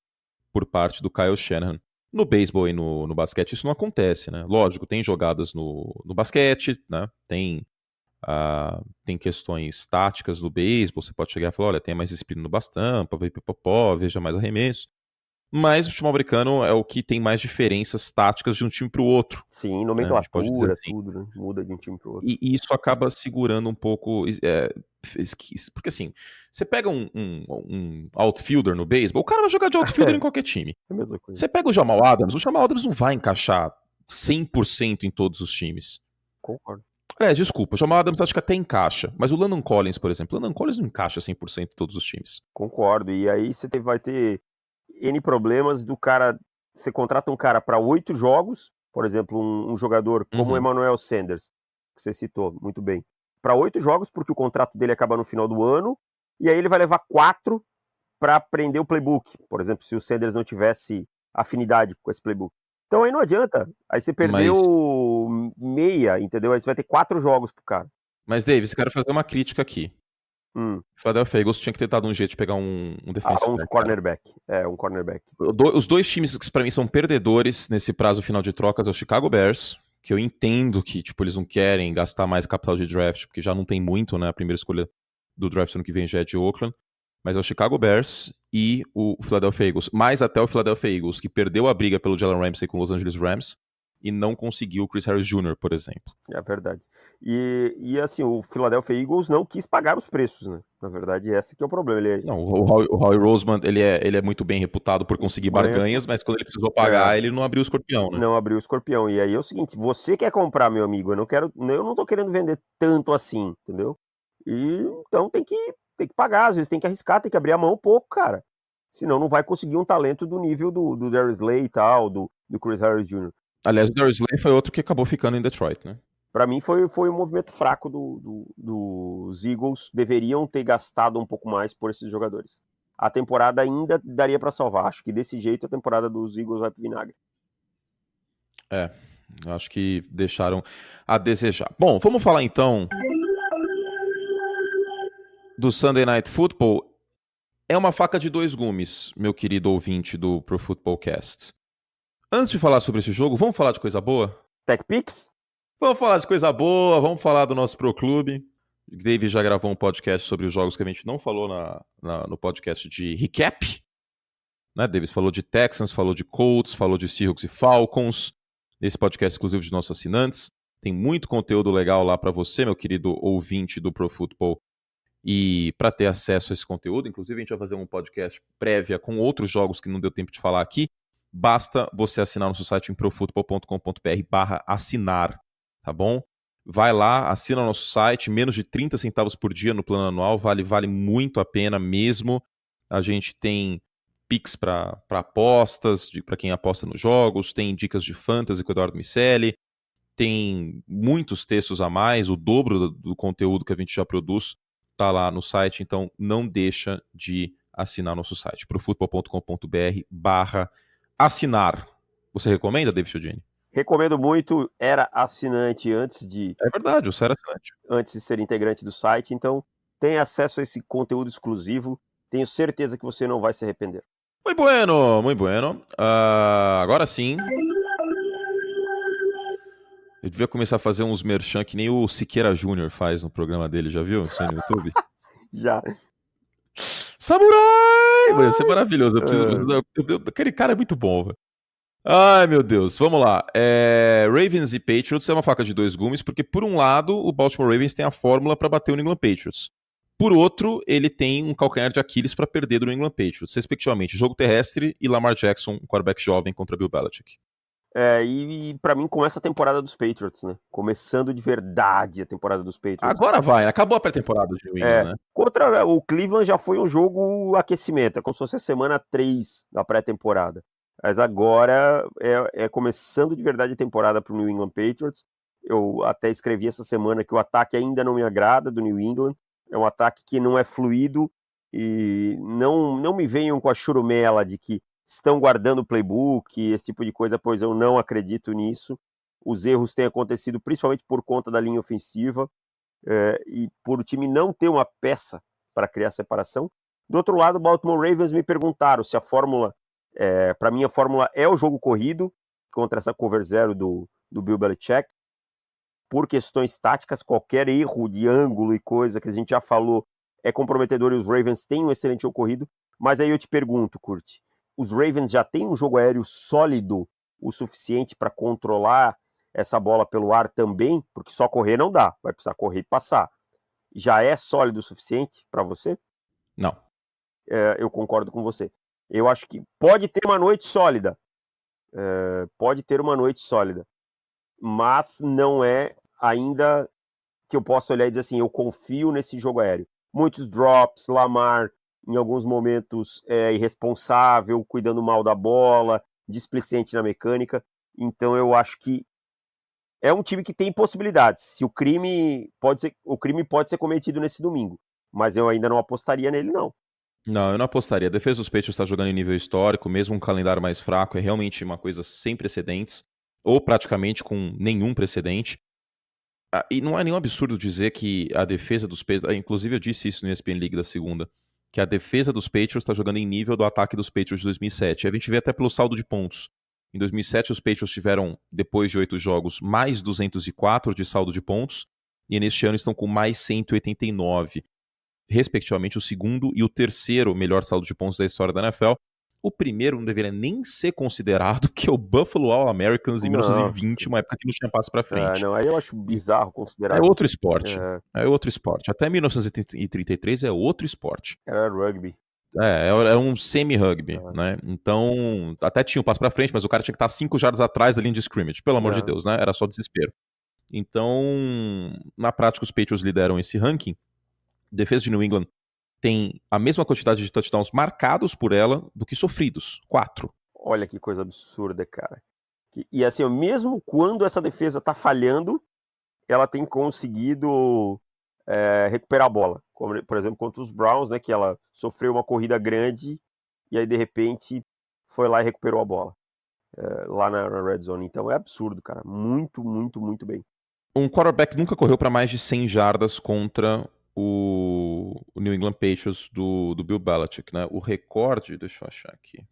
por parte do Kyle Shanahan. No beisebol e no basquete isso não acontece, né? Lógico, tem jogadas no basquete, né? Tem questões táticas do beisebol, você pode chegar e falar, olha, tem mais disciplina no bastão, veja mais arremesso. Mas o futebol americano é o que tem mais diferenças táticas de um time para o outro. Sim, Né? A gente pode dizer nomenclatura, assim. tudo, né? Muda de um time pro outro. E isso acaba segurando um pouco. Porque assim, você pega um outfielder no beisebol, o cara vai jogar de outfielder em qualquer time. É a mesma coisa. Você pega o Jamal Adams não vai encaixar 100% em todos os times. Concordo. Desculpa, o Jamal Adams acho que até encaixa, mas o Landon Collins, por exemplo, o Landon Collins não encaixa 100% em todos os times. Concordo. E aí você vai ter N problemas do cara. Você contrata um cara para 8 jogos, por exemplo, um jogador como o Emmanuel Sanders, que você citou muito bem, para 8 jogos, porque o contrato dele acaba no final do ano, e aí ele vai levar 4 para aprender o playbook. Por exemplo, se o Sanders não tivesse afinidade com esse playbook. Então aí não adianta. Aí você perdeu meia, entendeu? Aí você vai ter 4 jogos pro cara. Mas, Davis, quero fazer uma crítica aqui. O Philadelphia Eagles tinha que ter dado um jeito de pegar um defensive um back, cornerback. Um cornerback. Os dois times que pra mim são perdedores nesse prazo final de trocas é o Chicago Bears, que eu entendo que tipo, eles não querem gastar mais capital de draft, porque já não tem muito, né? A primeira escolha do draft ano que vem já é de Oakland. Mas é o Chicago Bears e o Philadelphia Eagles. Mais até o Philadelphia Eagles, que perdeu a briga pelo Jalen Ramsey com os Los Angeles Rams e não conseguiu o Chris Harris Jr., por exemplo. É verdade. E assim, o Philadelphia Eagles não quis pagar os preços, né? Na verdade, esse que é o problema. Não, o Howie Roseman, ele é muito bem reputado por conseguir barganhas, mas quando ele precisou pagar, ele não abriu o escorpião, né? Não abriu o escorpião. E aí é o seguinte, você quer comprar, meu amigo, eu não tô querendo vender tanto assim, entendeu? E então tem que pagar, às vezes tem que arriscar, tem que abrir a mão um pouco, cara. Senão não vai conseguir um talento do nível do Darius Slay e tal, do Chris Harris Jr. Aliás, o Darius Slay foi outro que acabou ficando em Detroit, né? Para mim foi um movimento fraco dos Eagles. Deveriam ter gastado um pouco mais por esses jogadores. A temporada ainda daria para salvar. Acho que desse jeito a temporada dos Eagles vai pro vinagre. Acho que deixaram a desejar. Bom, vamos falar então do Sunday Night Football. É uma faca de dois gumes, meu querido ouvinte do Pro Football Cast. Antes de falar sobre esse jogo, vamos falar de coisa boa? Tech Picks? Vamos falar de coisa boa, vamos falar do nosso Pro Clube. O David já gravou um podcast sobre os jogos que a gente não falou no podcast de recap. Né? Davis falou de Texans, falou de Colts, falou de Seahawks e Falcons. Esse podcast exclusivo de nossos assinantes. Tem muito conteúdo legal lá para você, meu querido ouvinte do Pro Football. E para ter acesso a esse conteúdo, inclusive a gente vai fazer um podcast prévia com outros jogos que não deu tempo de falar aqui. Basta você assinar nosso site em profutbol.com.br/assinar, tá bom? Vai lá, assina o nosso site, menos de 30 centavos por dia no plano anual, vale muito a pena mesmo. A gente tem picks para apostas, para quem aposta nos jogos, tem dicas de fantasy com o Eduardo Micelli, tem muitos textos a mais, o dobro do conteúdo que a gente já produz tá lá no site, então não deixa de assinar nosso site, profutbol.com.br/assinar. Você recomenda, David Chiodini? Recomendo muito, era assinante antes de... É verdade, você era assinante. Antes de ser integrante do site, então tem acesso a esse conteúdo exclusivo, tenho certeza que você não vai se arrepender. Muito bueno, muito bueno. Agora sim. Eu devia começar a fazer uns merchan que nem o Siqueira Júnior faz no programa dele, já viu? Isso aí no YouTube? Já. Samurai! Vai ser maravilhoso. Aquele cara é muito bom, velho. Ai, meu Deus. Vamos lá. Ravens e Patriots é uma faca de dois gumes, porque por um lado, o Baltimore Ravens tem a fórmula para bater o New England Patriots. Por outro, ele tem um calcanhar de Aquiles para perder do New England Patriots, respectivamente, jogo terrestre e Lamar Jackson, um quarterback jovem contra Bill Belichick. E pra mim começa a temporada dos Patriots, né? Começando de verdade a temporada dos Patriots. Agora vai, acabou a pré-temporada de New England, né? Contra o Cleveland já foi um jogo aquecimento, é como se fosse a semana 3 da pré-temporada. Mas agora é começando de verdade a temporada pro New England Patriots. Eu até escrevi essa semana que o ataque ainda não me agrada do New England. É um ataque que não é fluido e não me venham com a churumela de que estão guardando o playbook, esse tipo de coisa, pois eu não acredito nisso. Os erros têm acontecido principalmente por conta da linha ofensiva e por o time não ter uma peça para criar separação. Do outro lado, o Baltimore Ravens me perguntaram se a fórmula, para mim a fórmula é o jogo corrido, contra essa cover zero do Bill Belichick. Por questões táticas, qualquer erro de ângulo e coisa que a gente já falou é comprometedor e os Ravens têm um excelente jogo corrido. Mas aí eu te pergunto, Kurt, os Ravens já têm um jogo aéreo sólido o suficiente para controlar essa bola pelo ar também? Porque só correr não dá, vai precisar correr e passar. Já é sólido o suficiente para você? Não. Eu concordo com você. Eu acho que pode ter uma noite sólida. Pode ter uma noite sólida. Mas não é ainda que eu possa olhar e dizer assim, eu confio nesse jogo aéreo. Muitos drops, Lamar em alguns momentos irresponsável, cuidando mal da bola, displicente na mecânica. Então eu acho que é um time que tem possibilidades. Se o crime pode ser cometido nesse domingo, mas eu ainda não apostaria nele, não. Não, eu não apostaria. A defesa dos Patriots está jogando em nível histórico, mesmo um calendário mais fraco, é realmente uma coisa sem precedentes, ou praticamente com nenhum precedente. E não é nenhum absurdo dizer que a defesa dos Patriots, inclusive eu disse isso no ESPN League da segunda, que a defesa dos Patriots está jogando em nível do ataque dos Patriots de 2007. A gente vê até pelo saldo de pontos. Em 2007, os Patriots tiveram, depois de 8 jogos, mais 204 de saldo de pontos, e neste ano estão com mais 189, respectivamente o segundo e o terceiro melhor saldo de pontos da história da NFL. O primeiro não deveria nem ser considerado, que é o Buffalo All-Americans em 1920, uma época que não tinha passo pra frente. Não, aí eu acho bizarro considerar. É outro esporte. É outro esporte. Até 1933 é outro esporte. Era rugby. Era um semi-rugby, né? Então, até tinha um passo pra frente, mas o cara tinha que estar 5 jardas atrás da linha de scrimmage, pelo amor de Deus, né? Era só desespero. Então, na prática, os Patriots lideram esse ranking. Defesa de New England tem a mesma quantidade de touchdowns marcados por ela do que sofridos, 4. Olha que coisa absurda, cara. E assim, mesmo quando essa defesa tá falhando, ela tem conseguido recuperar a bola. Como, por exemplo, contra os Browns, né, que ela sofreu uma corrida grande e aí, de repente, foi lá e recuperou a bola. Lá na Red Zone. Então é absurdo, cara. Muito, muito, muito bem. Um quarterback nunca correu para mais de 100 jardas contra o New England Patriots do Bill Belichick, né? O recorde, deixa eu achar aqui.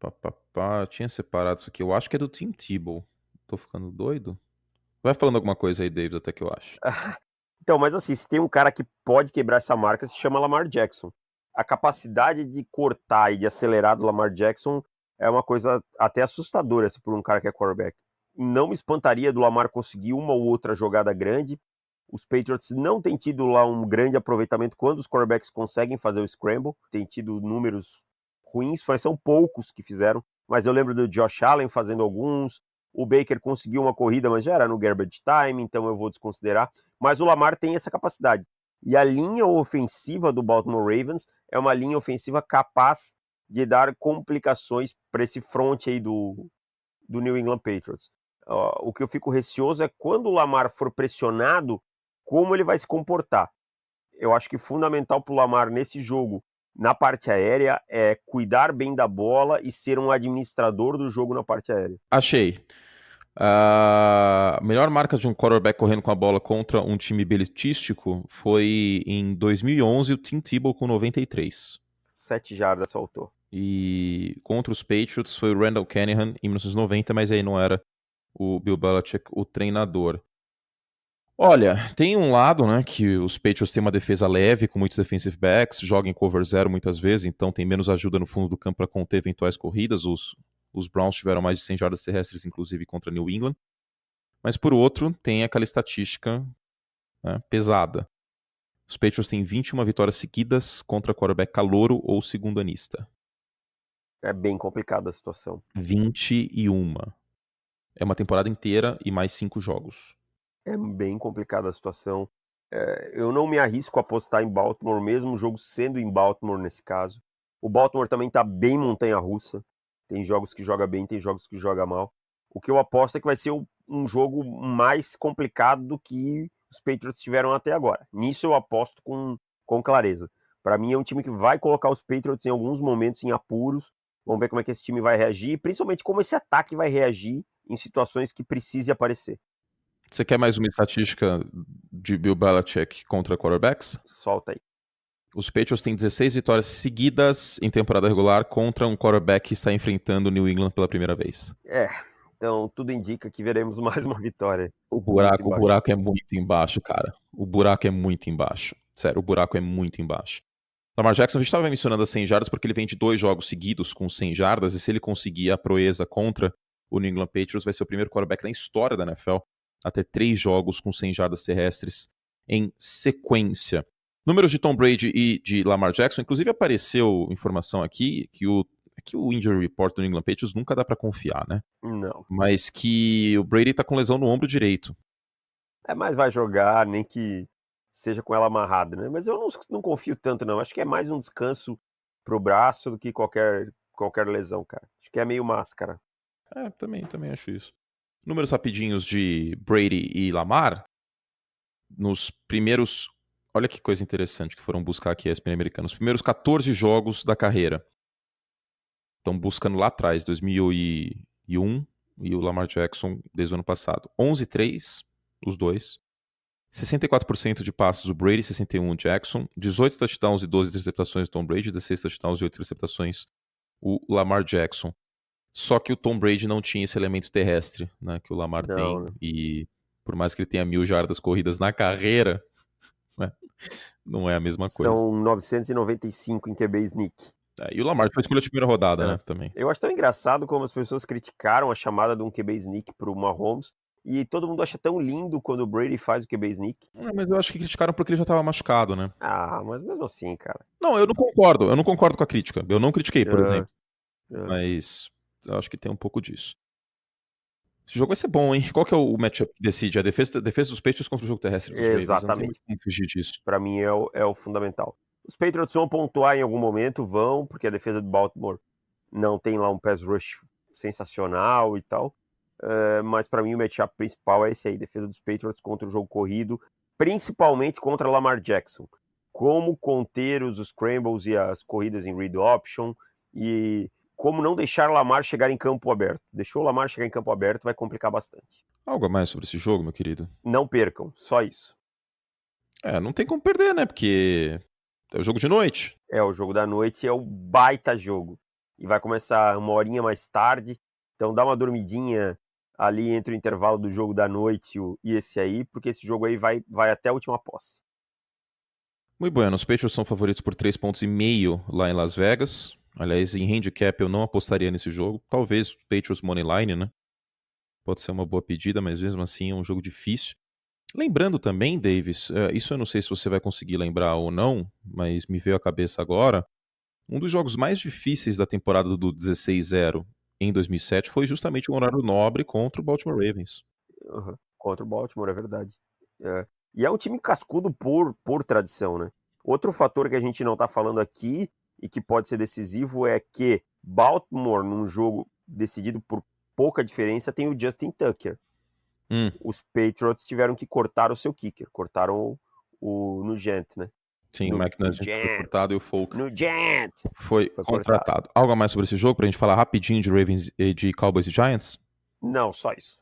Eu tinha separado isso aqui. Eu acho que é do Tim Tebow. Tô ficando doido? Vai falando alguma coisa aí, Davis, até que eu acho. Então, mas assim, se tem um cara que pode quebrar essa marca, se chama Lamar Jackson. A capacidade de cortar e de acelerar do Lamar Jackson é uma coisa até assustadora, assim, por um cara que é quarterback. Não me espantaria do Lamar conseguir uma ou outra jogada grande. Os Patriots não têm tido lá um grande aproveitamento quando os quarterbacks conseguem fazer o scramble. Tem tido números ruins, mas são poucos que fizeram. Mas eu lembro do Josh Allen fazendo alguns. O Baker conseguiu uma corrida, mas já era no garbage time, então eu vou desconsiderar. Mas o Lamar tem essa capacidade. E a linha ofensiva do Baltimore Ravens é uma linha ofensiva capaz de dar complicações para esse front aí do New England Patriots. O que eu fico receoso é quando o Lamar for pressionado, como ele vai se comportar. Eu acho que fundamental para o Lamar nesse jogo, na parte aérea, é cuidar bem da bola e ser um administrador do jogo na parte aérea. Achei. A melhor marca de um quarterback correndo com a bola contra um time belitístico foi em 2011 o Tim Tebow com 93. 7 jardas soltou. E contra os Patriots foi o Randall Cunningham em 1990, mas aí não era o Bill Belichick o treinador. Olha, tem um lado, né, que os Patriots têm uma defesa leve, com muitos defensive backs, jogam em cover zero muitas vezes, então tem menos ajuda no fundo do campo para conter eventuais corridas. Os Os Browns tiveram mais de 100 jardas terrestres, inclusive contra New England. Mas por outro, tem aquela estatística, né, pesada. Os Patriots têm 21 vitórias seguidas contra quarterback calouro ou segundo-anista. É bem complicada a situação. 21. É uma temporada inteira e mais 5 jogos. É bem complicada a situação. Eu não me arrisco a apostar em Baltimore, mesmo o jogo sendo em Baltimore nesse caso. O Baltimore também tá bem montanha-russa. Tem jogos que joga bem, tem jogos que joga mal. O que eu aposto é que vai ser um jogo mais complicado do que os Patriots tiveram até agora. Nisso eu aposto com clareza. Para mim é um time que vai colocar os Patriots em alguns momentos em apuros. Vamos ver como é que esse time vai reagir, e principalmente como esse ataque vai reagir em situações que precise aparecer. Você quer mais uma estatística de Bill Belichick contra quarterbacks? Solta aí. Os Patriots têm 16 vitórias seguidas em temporada regular contra um quarterback que está enfrentando o New England pela primeira vez. Então tudo indica que veremos mais uma vitória. O buraco é muito embaixo, cara. O buraco é muito embaixo. Sério, o buraco é muito embaixo. Lamar Jackson, a gente estava mencionando as 100 jardas porque ele vem de 2 jogos seguidos com 100 jardas, e se ele conseguir a proeza contra o New England Patriots, vai ser o primeiro quarterback na história da NFL a ter 3 jogos com 100 jardas terrestres em sequência. Números de Tom Brady e de Lamar Jackson, inclusive apareceu informação aqui que o injury report do New England Patriots nunca dá pra confiar, né? Não. Mas que o Brady tá com lesão no ombro direito. Mas vai jogar, nem que seja com ela amarrada, né? Mas eu não confio tanto, não. Acho que é mais um descanso pro braço do que qualquer lesão, cara. Acho que é meio máscara. Também acho isso. Números rapidinhos de Brady e Lamar. Nos primeiros... Olha que coisa interessante que foram buscar aqui a ESPN americana. Os primeiros 14 jogos da carreira. Estão buscando lá atrás, 2001, e o Lamar Jackson desde o ano passado. 11-3, os dois. 64% de passes o Brady, 61% o Jackson. 18 touchdowns e 12 interceptações o Tom Brady. 16 touchdowns e 8 interceptações o Lamar Jackson. Só que o Tom Brady não tinha esse elemento terrestre, né, que o Lamar tem. Né? E por mais que ele tenha 1.000 jardas corridas na carreira, né, não é a mesma coisa. São 995 em QB sneak. E o Lamar foi escolha de primeira rodada, né, também. Eu acho tão engraçado como as pessoas criticaram a chamada de um QB sneak pro Mahomes, e todo mundo acha tão lindo quando o Brady faz o QB sneak. Mas eu acho que criticaram porque ele já estava machucado, né? Mas mesmo assim, cara. Não, eu não concordo com a crítica. Eu não critiquei, por exemplo. Mas eu acho que tem um pouco disso. Esse jogo vai ser bom, hein? Qual que é o matchup que decide? A defesa dos Patriots contra o jogo terrestre dos Ravens. Exatamente. Não tem como fugir disso. Pra mim é o fundamental. Os Patriots vão pontuar em algum momento, porque a defesa do Baltimore não tem lá um pass rush sensacional e tal. Mas pra mim o matchup principal é esse aí, defesa dos Patriots contra o jogo corrido, principalmente contra Lamar Jackson. Como conter os scrambles e as corridas em read option, e como não deixar Lamar chegar em campo aberto. Deixou o Lamar chegar em campo aberto, vai complicar bastante. Algo a mais sobre esse jogo, meu querido? Não percam, só isso. Não tem como perder, né? Porque é o jogo de noite. É o jogo da noite, é o baita jogo. E vai começar uma horinha mais tarde, então dá uma dormidinha ali entre o intervalo do jogo da noite e esse aí, porque esse jogo aí vai até a última posse. Muito bueno, os Patriots são favoritos por 3,5 pontos lá em Las Vegas. Aliás, em handicap eu não apostaria nesse jogo. Talvez Patriots Moneyline, né? Pode ser uma boa pedida, mas mesmo assim é um jogo difícil. Lembrando também, Davis, isso eu não sei se você vai conseguir lembrar ou não, mas me veio à cabeça agora, um dos jogos mais difíceis da temporada do 16-0 em 2007 foi justamente um horário nobre contra o Baltimore Ravens. Contra o Baltimore, é verdade. E é um time cascudo por tradição, né? Outro fator que a gente não tá falando aqui e que pode ser decisivo é que Baltimore, num jogo decidido por pouca diferença, tem o Justin Tucker. Os Patriots tiveram que cortar o seu kicker, cortaram o Nugent, né? Sim, o McNugent foi cortado e o Folk foi contratado. Cortado. Algo a mais sobre esse jogo pra gente falar rapidinho de Ravens, de Cowboys e Giants? Não, só isso.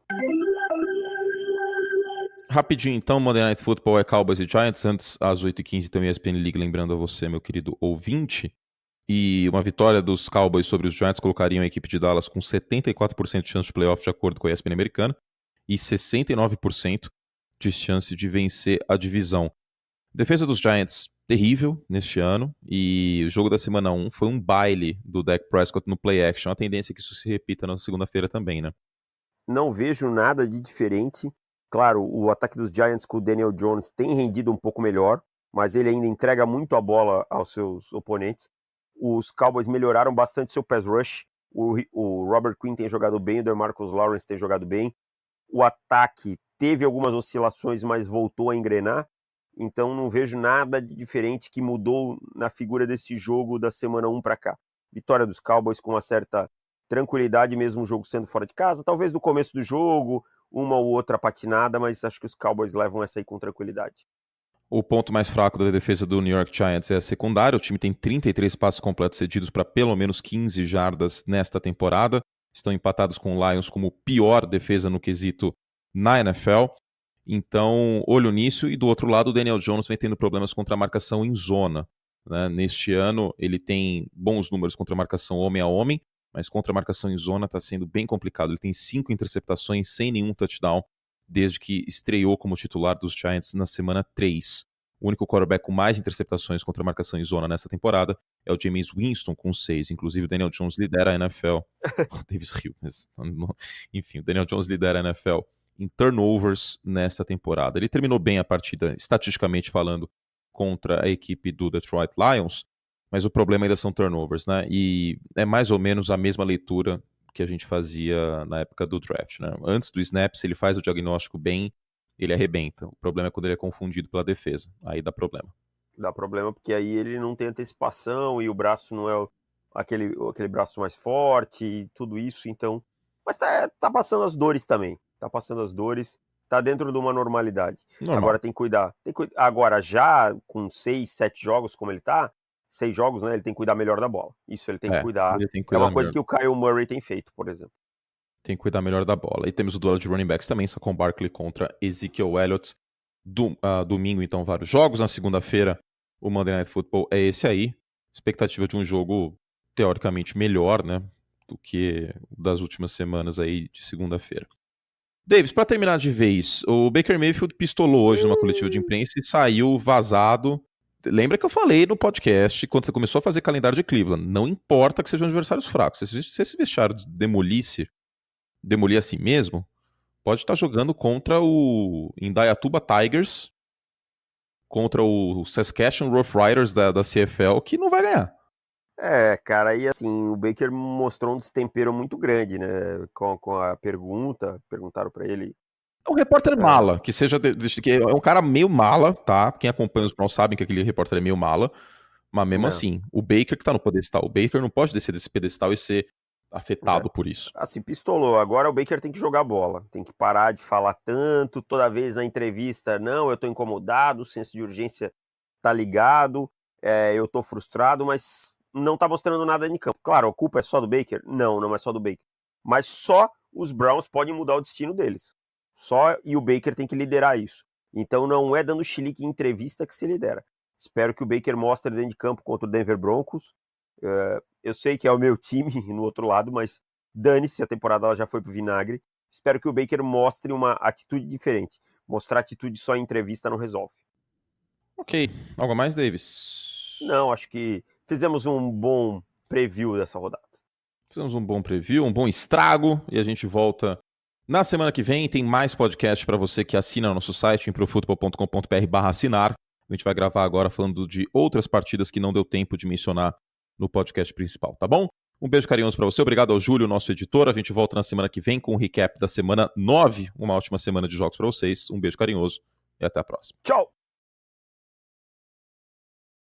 Rapidinho, então, Monday Night Football é Cowboys e Giants, antes às 8h15 tem o ESPN League, lembrando a você, meu querido ouvinte, e uma vitória dos Cowboys sobre os Giants colocariam a equipe de Dallas com 74% de chance de playoff, de acordo com a ESPN americana, e 69% de chance de vencer a divisão. A defesa dos Giants terrível neste ano, e o jogo da semana 1 foi um baile do Dak Prescott no play action. A tendência é que isso se repita na segunda-feira também, né? Não vejo nada de diferente. Claro, o ataque dos Giants com o Daniel Jones tem rendido um pouco melhor, mas ele ainda entrega muito a bola aos seus oponentes. Os Cowboys melhoraram bastante seu pass rush. O Robert Quinn tem jogado bem, o DeMarcus Lawrence tem jogado bem. O ataque teve algumas oscilações, mas voltou a engrenar. Então não vejo nada de diferente que mudou na figura desse jogo da semana 1 para cá. Vitória dos Cowboys com uma certa tranquilidade, mesmo o jogo sendo fora de casa. Talvez no começo do jogo, uma ou outra patinada, mas acho que os Cowboys levam essa aí com tranquilidade. O ponto mais fraco da defesa do New York Giants é a secundária. O time tem 33 passos completos cedidos para pelo menos 15 jardas nesta temporada. Estão empatados com o Lions como pior defesa no quesito na NFL. Então, olho nisso. E do outro lado, o Daniel Jones vem tendo problemas contra a marcação em zona, né? Neste ano, ele tem bons números contra a marcação homem a homem, mas contra a marcação em zona está sendo bem complicado. Ele tem 5 interceptações sem nenhum touchdown desde que estreou como titular dos Giants na semana 3. O único quarterback com mais interceptações contra a marcação em zona nessa temporada é o Jameis Winston, com 6. Inclusive, o Daniel Jones lidera a NFL. O Davis Hill, mas, enfim, o Daniel Jones lidera a NFL em turnovers nesta temporada. Ele terminou bem a partida, estatisticamente falando, contra a equipe do Detroit Lions, mas o problema ainda são turnovers, né? E é mais ou menos a mesma leitura que a gente fazia na época do draft, né? Antes do snap, se ele faz o diagnóstico bem, ele arrebenta. O problema é quando ele é confundido pela defesa. Aí dá problema. Dá problema porque aí ele não tem antecipação e o braço não é aquele braço mais forte e tudo isso, então... Mas tá passando as dores também. Tá passando as dores, tá dentro de uma normalidade. Normal. Agora tem que cuidar. Agora, já com 6, 7 jogos como ele tá, 6 jogos, né? Ele tem que cuidar melhor da bola. Isso ele tem que cuidar. Ele tem que cuidar é uma coisa melhor. que o Kyle Murray tem feito, por exemplo. Tem que cuidar melhor da bola. E temos o duelo de running backs também, Saquon Barkley contra Ezekiel Elliott. Domingo, então, vários jogos. Na segunda-feira, o Monday Night Football é esse aí. Expectativa de um jogo, teoricamente, melhor, né? Do que das últimas semanas aí de segunda-feira. Davis, para terminar de vez, o Baker Mayfield pistolou hoje numa coletiva de imprensa e saiu vazado. Lembra que eu falei no podcast, quando você começou a fazer calendário de Cleveland, não importa que sejam adversários fracos. Se esse vestiário demolir a si mesmo, pode estar jogando contra o Indaiatuba Tigers, contra o Saskatchewan Roughriders da CFL, que não vai ganhar. Cara, e assim, o Baker mostrou um destempero muito grande, né? Com a perguntaram pra ele. É um repórter mala, que seja. Que é um cara meio mala, tá? Quem acompanha os Browns sabe que aquele repórter é meio mala. Mas mesmo assim, o Baker que tá no pedestal. O Baker não pode descer desse pedestal e ser afetado por isso. Assim, pistolou. Agora o Baker tem que jogar bola. Tem que parar de falar tanto, toda vez na entrevista. Não, eu tô incomodado, o senso de urgência tá ligado, eu tô frustrado, mas não tá mostrando nada em campo. Claro, a culpa é só do Baker? Não é só do Baker. Mas só os Browns podem mudar o destino deles. E o Baker tem que liderar isso. Então não é dando chilique em entrevista que se lidera. Espero que o Baker mostre dentro de campo contra o Denver Broncos. Eu sei que é o meu time no outro lado, mas dane-se, a temporada ela já foi pro vinagre. Espero que o Baker mostre uma atitude diferente. Mostrar atitude só em entrevista não resolve. Ok. Algo a mais, Davis? Não, acho que fizemos um bom preview dessa rodada. Fizemos um bom preview, um bom estrago, e a gente volta na semana que vem. Tem mais podcast para você que assina no nosso site, improfutbol.com.br/assinar. A gente vai gravar agora falando de outras partidas que não deu tempo de mencionar no podcast principal, tá bom? Um beijo carinhoso para você, obrigado ao Júlio, nosso editor. A gente volta na semana que vem com o recap da semana 9. Uma ótima semana de jogos para vocês. Um beijo carinhoso e até a próxima. Tchau!